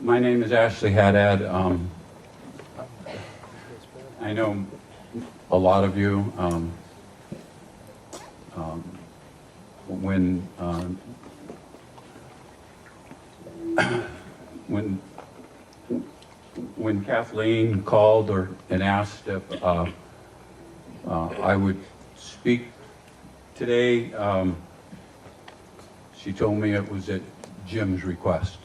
My name is Ashley Haddad. I know a lot of you. When Kathleen called and asked if I would speak today, she told me it was at Jim's request.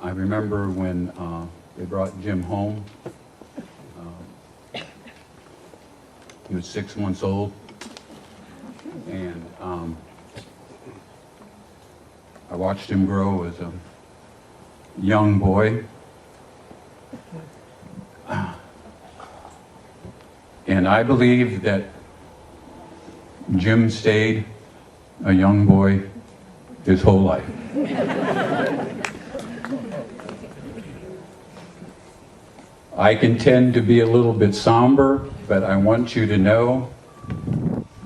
I remember when they brought Jim home. He was 6 months old, and I watched him grow as a young boy. And I believe that Jim stayed a young boy his whole life. I can tend to be a little bit somber, but I want you to know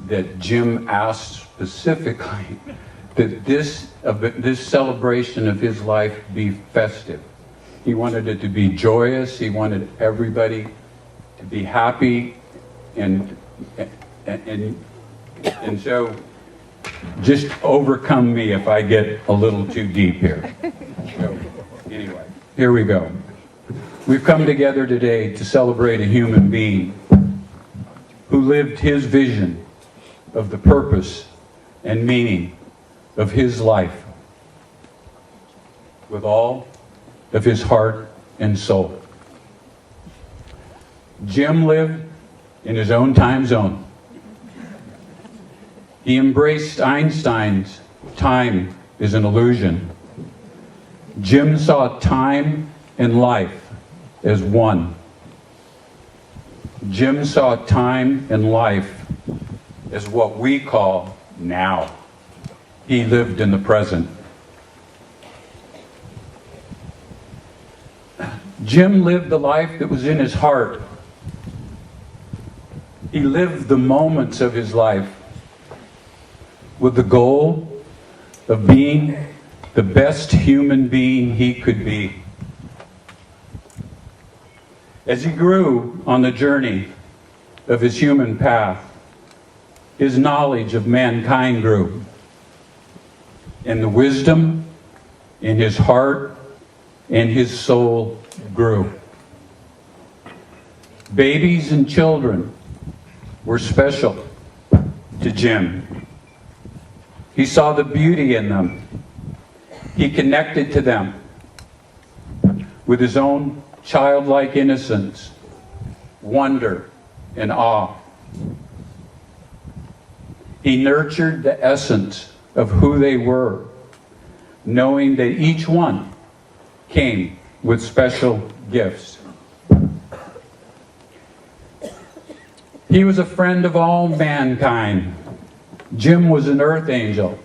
that Jim asked specifically that this celebration of his life be festive. He wanted it to be joyous. He wanted everybody to be happy, and so just overcome me if I get a little too deep here. So, anyway, here we go. We've come together today to celebrate a human being who lived his vision of the purpose and meaning of his life with all of his heart and soul. Jim lived in his own time zone. He embraced Einstein's time is an illusion. Jim saw time and life as one. Jim saw time and life as what we call now. He lived in the present. Jim lived the life that was in his heart. He lived the moments of his life with the goal of being the best human being he could be. As he grew on the journey of his human path, his knowledge of mankind grew, and the wisdom in his heart and his soul grew. Babies and children were special to Jim. He saw the beauty in them. He connected to them with his own childlike innocence, wonder, and awe. He nurtured the essence of who they were, knowing that each one came with special gifts. He was a friend of all mankind. Jim was an earth angel.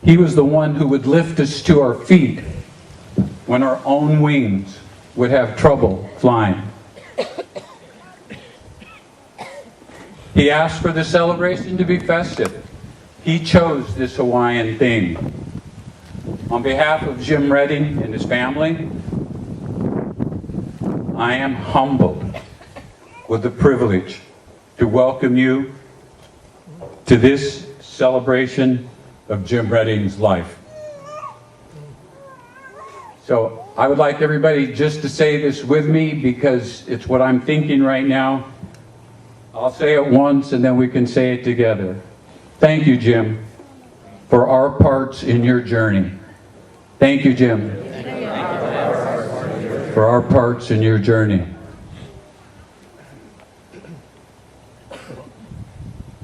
He was the one who would lift us to our feet when our own wings would have trouble flying. He asked for the celebration to be festive. He chose this Hawaiian theme. On behalf of Jim Redding and his family, I am humbled with the privilege to welcome you to this celebration of Jim Redding's life. So I would like everybody just to say this with me because it's what I'm thinking right now. I'll say it once and then we can say it together. Thank you, Jim, for our parts in your journey. Thank you, Jim, for our parts in your journey.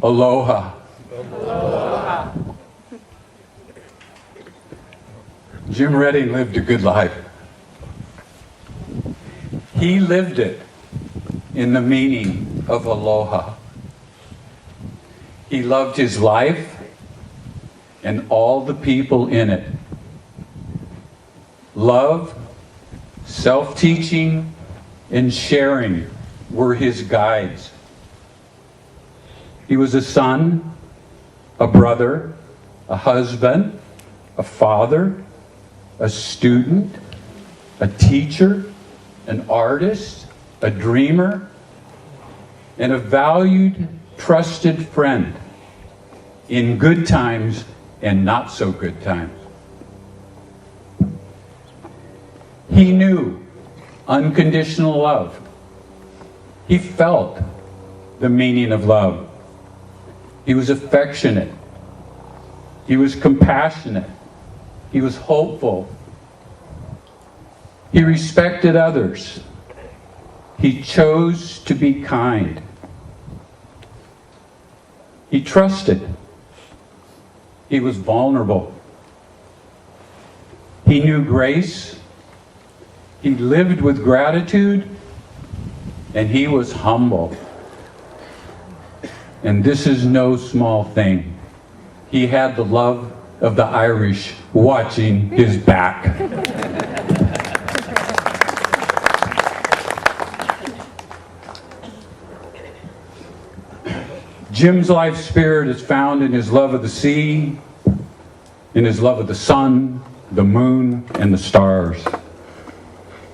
Aloha. Aloha. Jim Redding lived a good life. He lived it in the meaning of aloha. He loved his life and all the people in it. Love, self-teaching, and sharing were his guides. He was a son, a brother, a husband, a father, a student, a teacher, an artist, a dreamer, and a valued, trusted friend in good times and not so good times. He knew unconditional love. He felt the meaning of love. He was affectionate. He was compassionate. He was hopeful. He respected others. He chose to be kind. He trusted. He was vulnerable. He knew grace. He lived with gratitude. And he was humble. And this is no small thing. He had the love of the Irish watching his back. Jim's life spirit is found in his love of the sea, in his love of the sun, the moon, and the stars,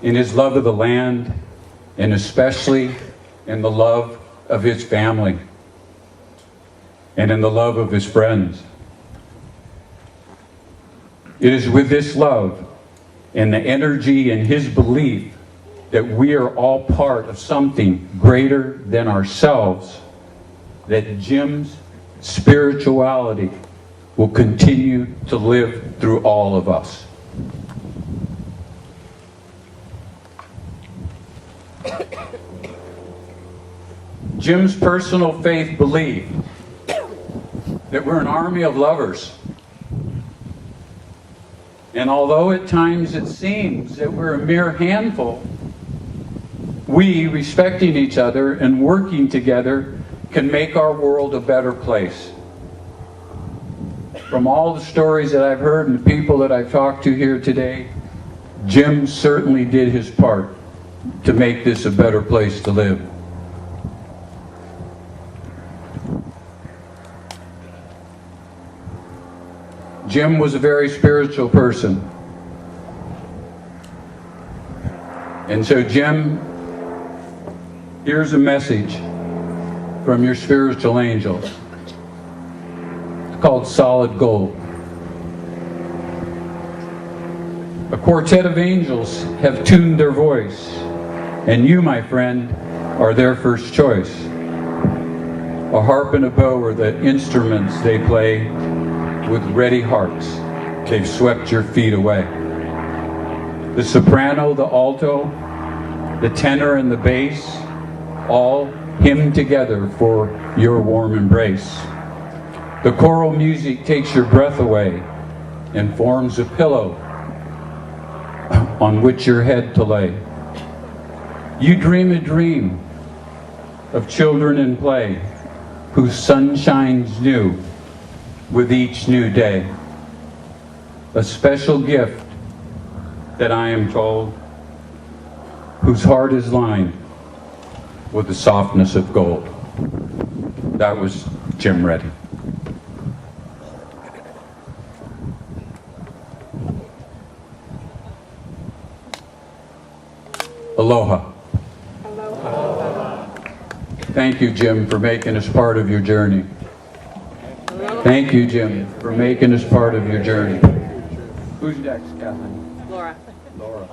in his love of the land, and especially in the love of his family, and in the love of his friends. It is with this love and the energy and his belief that we are all part of something greater than ourselves that Jim's spirituality will continue to live through all of us. Jim's personal faith believed that we're an army of lovers. And although at times it seems that we're a mere handful, we, respecting each other and working together, can make our world a better place. From all the stories that I've heard and the people that I've talked to here today, Jim certainly did his part to make this a better place to live. Jim was a very spiritual person. And so, Jim, here's a message from your spiritual angels. It's called Solid Gold. A quartet of angels have tuned their voice, and you, my friend, are their first choice. A harp and a bow are the instruments they play. With ready hearts, they've swept your feet away. The soprano, the alto, the tenor, and the bass all hymn together for your warm embrace. The choral music takes your breath away and forms a pillow on which your head to lay. You dream a dream of children in play whose sun shines new with each new day. A special gift that I am told, whose heart is lined with the softness of gold. That was Jim Reddy. Aloha. Aloha. Thank you, Jim, for making us part of your journey. Thank you, Jim, for making us part of your journey. Who's next, Kathleen? Laura. Laura.